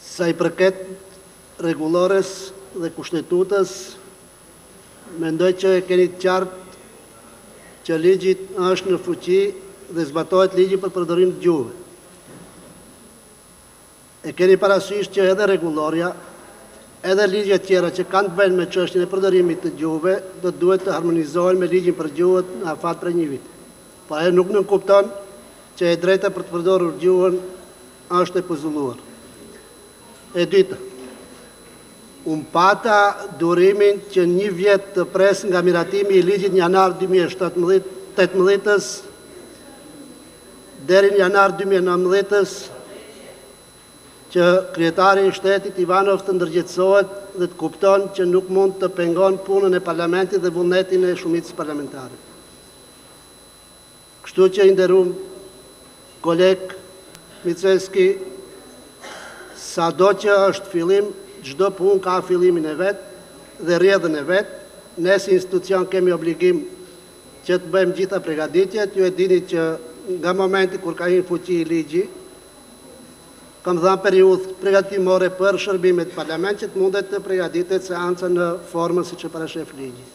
Sa I përket rregullores dhe kushtetutës, mendoj që e keni qartë që ligji është në fuqi dhe zbatohet ligji për përdorim të gjuhëve. E keni parasysh që edhe rregulloria, edhe ligjet tjera që kanë të bëjnë me çështjen e përdorimit të gjuhëve, do duhet të harmonizohen me ligjin për gjuhët në afat për një vit. Po ajo nuk nënkupton që e drejta për të përdorur gjuhën është e pezulluar. E dyta, unë pata durimin që një vjet të pres nga miratimi I ligjit në janar 2018-ës deri në janar 2019-ës që kryetari I shtetit Ivanov të ndërgjegjësohet dhe të kupton që nuk mund të pengon punën e parlamentit dhe vullnetin e shumicës parlamentare. Kështu që I nderuar koleg Micevski, sado që është fillim, çdo punë ka fillimin e vet dhe rrjedhën e vet. Ne si institucion kemi obligim që të bëjmë gjitha përgatitjet. Ju e dini që nga momenti kur ka hyrë fuqi I ligji, kam dhënë periudhë përgatitimore për shërbimet parlament që të mundet të përgatitet seanca në formën siç e parashef ligji.